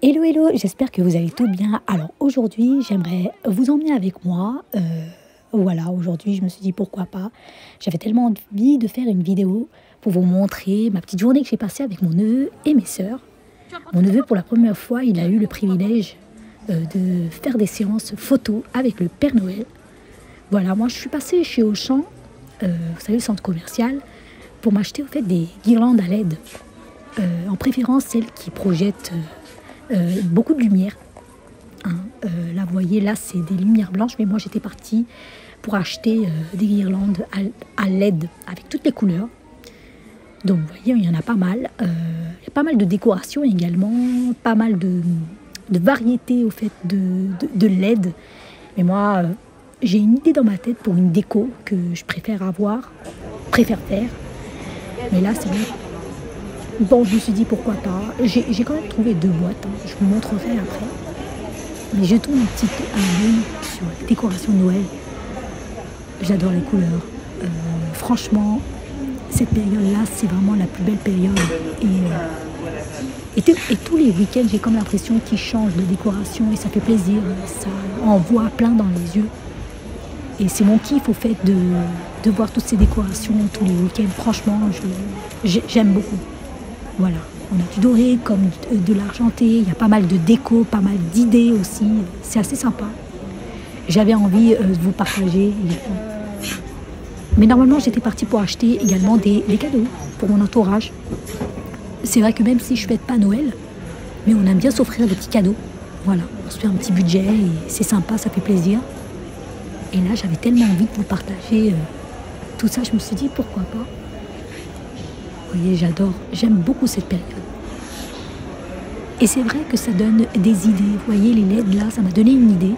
Hello, hello, j'espère que vous allez tout bien. Alors aujourd'hui, j'aimerais vous emmener avec moi. Voilà, aujourd'hui, je me suis dit pourquoi pas. J'avais tellement envie de faire une vidéo pour vous montrer ma petite journée que j'ai passée avec mon neveu et mes sœurs. Mon neveu, pour la première fois, il a eu le privilège de faire des séances photos avec le Père Noël. Voilà, moi je suis passée chez Auchan, vous savez, le centre commercial, pour m'acheter en fait des guirlandes à LED. En préférence celles qui projettent beaucoup de lumière. Là, vous voyez, là, c'est des lumières blanches, mais moi, j'étais partie pour acheter des guirlandes à LED avec toutes les couleurs. Donc, vous voyez, il y en a pas mal. Il y a pas mal de décorations également, pas mal de variétés, au fait, de LED. Mais moi, j'ai une idée dans ma tête pour une déco que je préfère faire. Mais là, c'est vrai. Bon, je me suis dit pourquoi pas. J'ai quand même trouvé 2 boîtes. Je vous montrerai après. Mais jetons un œil sur la décoration de Noël. J'adore les couleurs. Franchement, cette période-là, c'est vraiment la plus belle période. Et tous les week-ends, j'ai comme l'impression qu'ils changent de décoration et ça fait plaisir. Ça envoie plein dans les yeux. Et c'est mon kiff au fait de voir toutes ces décorations tous les week-ends. Franchement, j'aime beaucoup. Voilà, on a du doré comme de l'argenté, il y a pas mal de déco, pas mal d'idées aussi, c'est assez sympa. J'avais envie de vous partager. Mais normalement, j'étais partie pour acheter également des cadeaux pour mon entourage. C'est vrai que même si je ne fête pas Noël, mais on aime bien s'offrir des petits cadeaux. Voilà, on se fait un petit budget et c'est sympa, ça fait plaisir. Et là, j'avais tellement envie de vous partager tout ça, je me suis dit pourquoi pas. Vous voyez, j'aime beaucoup cette période. Et c'est vrai que ça donne des idées. Vous voyez, les LED là, ça m'a donné une idée.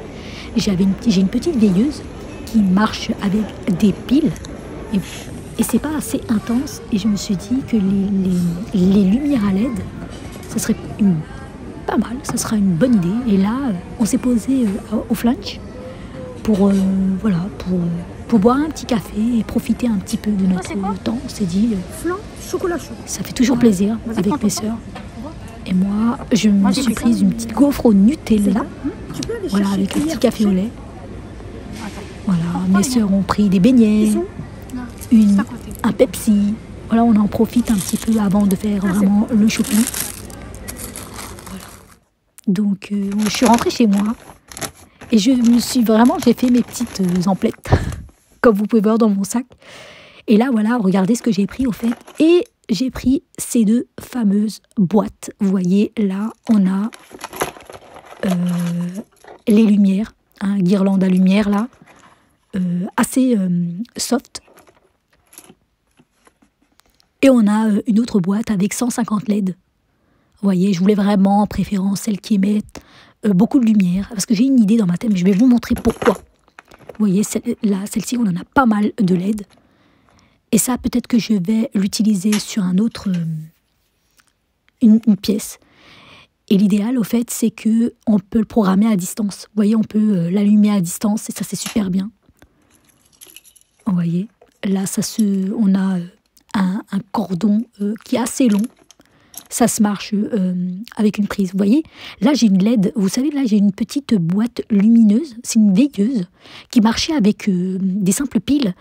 J'ai une petite veilleuse qui marche avec des piles. Et c'est pas assez intense. Et je me suis dit que les lumières à LED, ça serait pas mal, ça sera une bonne idée. Et là, on s'est posé au Flunch pour boire un petit café et profiter un petit peu de notre temps. On s'est dit, flan, chocolat chaud. Ça fait toujours plaisir avec mes sœurs. Et moi, je me suis prise une petite gaufre au Nutella, voilà, avec un petit café au lait. Voilà, mes sœurs ont pris des beignets, un Pepsi. Voilà, on en profite un petit peu avant de faire vraiment le shopping. Voilà. Donc, je suis rentrée chez moi. Et j'ai fait mes petites emplettes, comme vous pouvez voir dans mon sac. Et là, voilà, regardez ce que j'ai pris au fait. Et j'ai pris ces 2 fameuses boîtes. Vous voyez, là, on a les lumières, guirlande à lumière, là, assez soft. Et on a une autre boîte avec 150 LED. Vous voyez, je voulais vraiment en préférence celles qui émettent beaucoup de lumière, parce que j'ai une idée dans ma tête, mais je vais vous montrer pourquoi. Vous voyez, celle-ci, on en a pas mal de LED. Et ça, peut-être que je vais l'utiliser sur une pièce. Et l'idéal, au fait, c'est qu'on peut le programmer à distance. Vous voyez, on peut l'allumer à distance, et ça, c'est super bien. Vous voyez, là, on a un cordon qui est assez long. Ça se marche avec une prise. Vous voyez, là, j'ai une LED. Vous savez, là, j'ai une petite boîte lumineuse. C'est une veilleuse qui marchait avec des simples piles.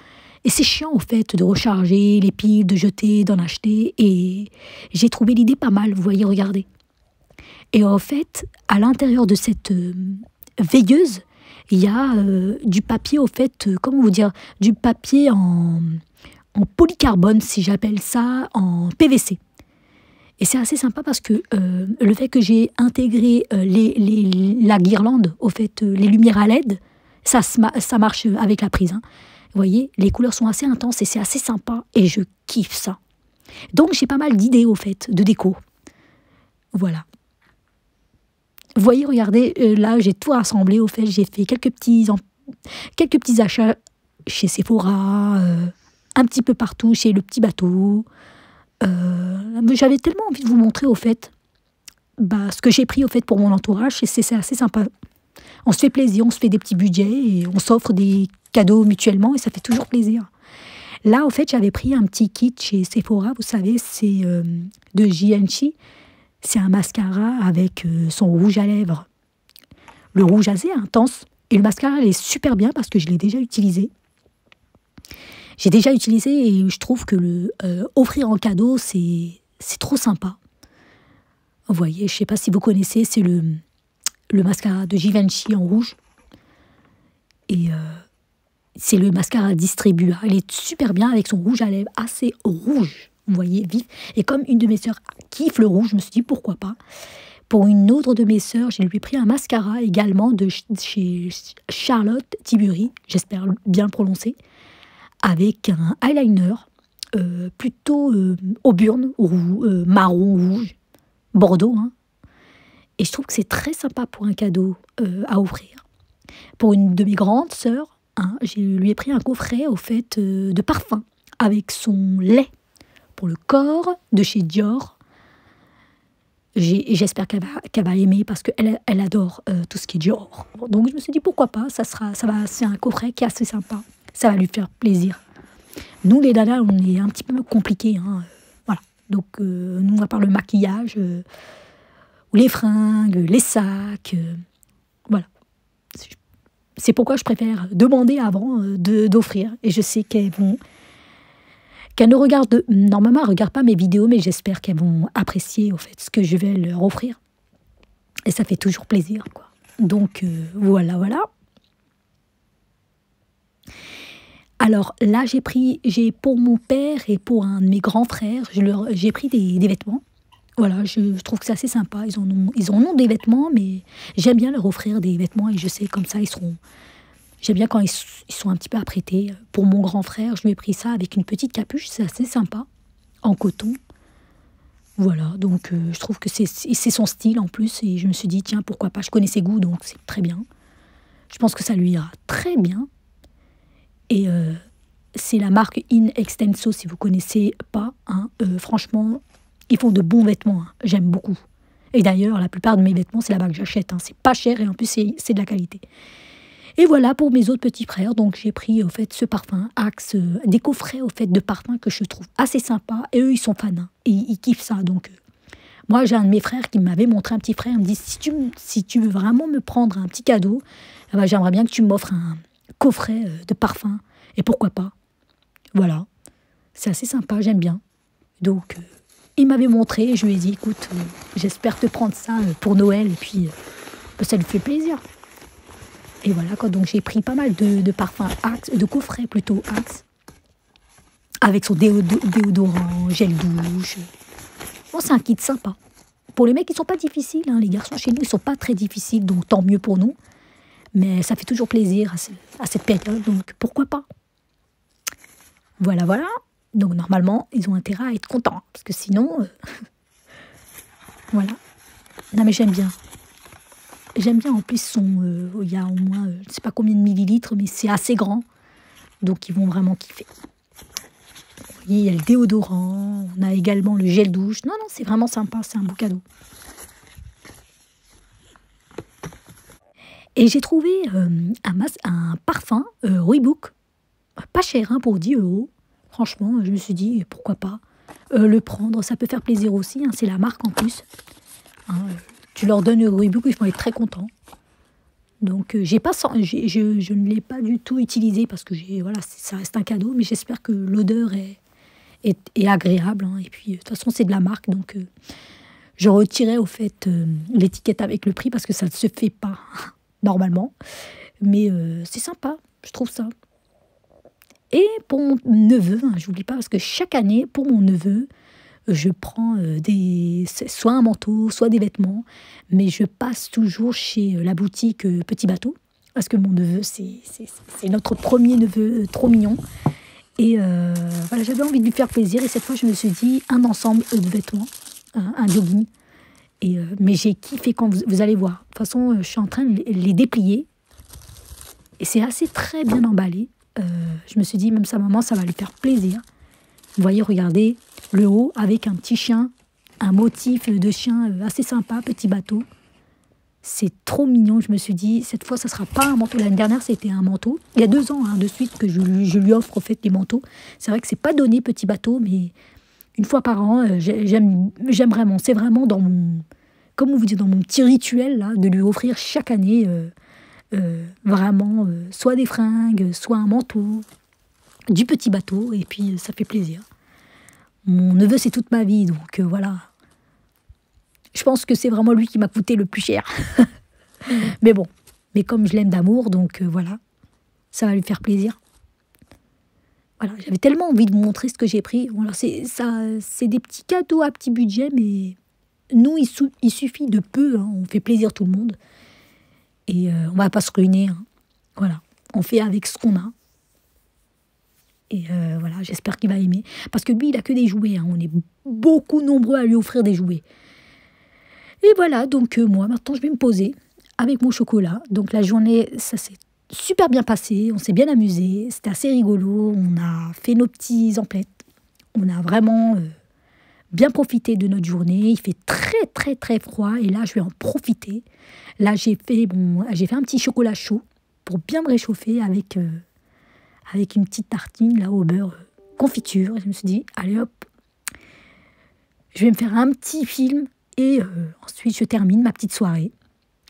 Et c'est chiant, au fait, de recharger les piles, de jeter, d'en acheter. Et j'ai trouvé l'idée pas mal. Vous voyez, regardez. Et en fait, à l'intérieur de cette veilleuse, il y a du papier, au fait, comment vous dire, du papier en polycarbone, si j'appelle ça, en PVC. Et c'est assez sympa parce que le fait que j'ai intégré la guirlande, au fait, les lumières à LED, ça marche avec la prise. Vous voyez, les couleurs sont assez intenses et c'est assez sympa et je kiffe ça. Donc j'ai pas mal d'idées, au fait, de déco. Voilà. Vous voyez, regardez, là j'ai tout rassemblé, au fait, j'ai fait quelques petits achats chez Sephora, un petit peu partout, chez Le Petit Bateau. J'avais tellement envie de vous montrer au fait ce que j'ai pris au fait pour mon entourage, et c'est assez sympa. On se fait plaisir, on se fait des petits budgets et on s'offre des cadeaux mutuellement et ça fait toujours plaisir. Là, au fait, j'avais pris un petit kit chez Sephora, vous savez, c'est de Givenchy. C'est un mascara avec son rouge à lèvres, le rouge assez intense. Et le mascara, elle est super bien parce que je l'ai déjà utilisé. J'ai déjà utilisé et je trouve que offrir en cadeau, c'est trop sympa. Vous voyez, je ne sais pas si vous connaissez, c'est le mascara de Givenchy en rouge. Et c'est le mascara Distribua. Elle est super bien avec son rouge à lèvres, assez rouge, vous voyez, vif. Et comme une de mes sœurs kiffe le rouge, je me suis dit pourquoi pas. Pour une autre de mes sœurs, je lui ai pris un mascara également de chez Charlotte Tilbury, j'espère bien le prononcer, avec un eyeliner plutôt auburn, marron, rouge, bordeaux. Hein. Et je trouve que c'est très sympa pour un cadeau à offrir. Pour une de mes grandes sœurs, hein, je lui ai pris un coffret au fait de parfum avec son lait pour le corps de chez Dior. J'espère qu'elle va aimer parce qu'elle adore tout ce qui est Dior. Donc je me suis dit pourquoi pas, c'est un coffret qui est assez sympa. Ça va lui faire plaisir. Nous les dadas, on est un petit peu compliqués. Hein, voilà. Donc nous, à part le maquillage, ou les fringues, les sacs, voilà. C'est pourquoi je préfère demander avant d'offrir. Et je sais qu'elles ne regardent, normalement, elles ne regardent pas mes vidéos, mais j'espère qu'elles vont apprécier au fait ce que je vais leur offrir. Et ça fait toujours plaisir, quoi. Donc, voilà. Alors là, j'ai pour mon père et pour un de mes grands frères, j'ai pris des vêtements. Voilà, je trouve que c'est assez sympa. Ils en ont des vêtements, mais j'aime bien leur offrir des vêtements et je sais comme ça, j'aime bien quand ils sont un petit peu apprêtés. Pour mon grand frère, je lui ai pris ça avec une petite capuche, c'est assez sympa, en coton. Voilà, donc je trouve que c'est son style en plus et je me suis dit, tiens, pourquoi pas, je connais ses goûts, donc c'est très bien. Je pense que ça lui ira très bien. Et c'est la marque In Extenso, si vous connaissez pas. Hein, franchement, ils font de bons vêtements, hein, j'aime beaucoup. Et d'ailleurs, la plupart de mes vêtements, c'est là-bas que j'achète. Hein, c'est pas cher et en plus, c'est de la qualité. Et voilà pour mes autres petits frères. Donc, j'ai pris au fait ce parfum Axe, des coffrets au fait de parfums que je trouve assez sympas. Et eux, ils sont fans. Hein, et ils kiffent ça. Donc, moi, j'ai un de mes frères qui m'avait montré un petit frère. Il me dit, si tu veux vraiment me prendre un petit cadeau, eh ben, j'aimerais bien que tu m'offres un coffret de parfum. Et pourquoi pas. Voilà. C'est assez sympa, j'aime bien. Donc, il m'avait montré et je lui ai dit, écoute, j'espère te prendre ça pour Noël. Et puis, ça lui fait plaisir. Et voilà, quoi. Donc j'ai pris pas mal de parfums Axe, de coffrets plutôt Axe, avec son déodorant, gel douche. Bon, c'est un kit sympa. Pour les mecs, ils sont pas difficiles. Hein. Les garçons chez nous, ils sont pas très difficiles, donc tant mieux pour nous. Mais ça fait toujours plaisir à cette période, donc pourquoi pas. Voilà. Donc normalement, ils ont intérêt à être contents, parce que sinon, voilà. Non mais j'aime bien. J'aime bien, en plus, il y a au moins, je ne sais pas combien de millilitres, mais c'est assez grand. Donc, ils vont vraiment kiffer. Vous voyez, il y a le déodorant, on a également le gel douche. Non, c'est vraiment sympa, c'est un beau cadeau. Et j'ai trouvé un parfum Reebok, pas cher, hein, pour 10 €. Franchement, je me suis dit, pourquoi pas le prendre, ça peut faire plaisir aussi, hein, c'est la marque en plus. Hein, tu leur donnes le Reebok, ils vont être très contents. Donc, je ne l'ai pas du tout utilisé parce que voilà, ça reste un cadeau, mais j'espère que l'odeur est agréable. Hein, et puis, de toute façon, c'est de la marque, donc je retirais au fait l'étiquette avec le prix parce que ça ne se fait pas normalement. Mais c'est sympa, je trouve ça. Et pour mon neveu, hein, je n'oublie pas parce que chaque année, pour mon neveu, je prends soit un manteau, soit des vêtements, mais je passe toujours chez la boutique Petit Bateau, parce que mon neveu, c'est notre premier neveu trop mignon. Et voilà, j'avais envie de lui faire plaisir, et cette fois, je me suis dit un ensemble de vêtements, un jogging. Mais j'ai kiffé quand vous allez voir. De toute façon, je suis en train de les déplier, et c'est assez très bien emballé. Je me suis dit, même sa maman, ça va lui faire plaisir. Vous voyez, regardez, le haut avec un petit chien, un motif de chien assez sympa, Petit Bateau. C'est trop mignon, je me suis dit, cette fois, ça ne sera pas un manteau. L'année dernière, c'était un manteau. Il y a 2 ans, hein, de suite, que je lui offre, au fait, des manteaux. C'est vrai que c'est pas donné, Petit Bateau, mais une fois par an, j'aime vraiment. C'est vraiment dans mon, comment vous dire, dans mon petit rituel là, de lui offrir chaque année vraiment soit des fringues, soit un manteau, du petit bateau, et puis ça fait plaisir. Mon neveu, c'est toute ma vie, donc voilà. Je pense que c'est vraiment lui qui m'a coûté le plus cher. Mais bon, mais comme je l'aime d'amour, donc voilà, ça va lui faire plaisir. Voilà, j'avais tellement envie de vous montrer ce que j'ai pris. Voilà, c'est des petits cadeaux à petit budget, mais nous, il suffit de peu. Hein, on fait plaisir tout le monde. Et on va pas se ruiner. Hein. Voilà, on fait avec ce qu'on a. Et voilà, j'espère qu'il va aimer. Parce que lui, il a que des jouets. Hein. On est beaucoup nombreux à lui offrir des jouets. Et voilà, donc moi, maintenant, je vais me poser avec mon chocolat. Donc la journée, ça s'est super bien passé. On s'est bien amusé. C'était assez rigolo. On a fait nos petits emplettes. On a vraiment bien profité de notre journée. Il fait très, très, très froid. Et là, je vais en profiter. Là, j'ai fait un petit chocolat chaud pour bien me réchauffer avec une petite tartine là au beurre confiture. Et je me suis dit, allez hop, je vais me faire un petit film et ensuite je termine ma petite soirée.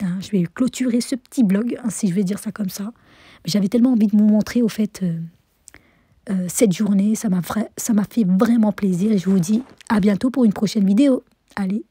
Hein, je vais clôturer ce petit vlog, hein, si je vais dire ça comme ça. Mais j'avais tellement envie de vous montrer au fait cette journée. Ça m'a fait vraiment plaisir et je vous dis à bientôt pour une prochaine vidéo. Allez.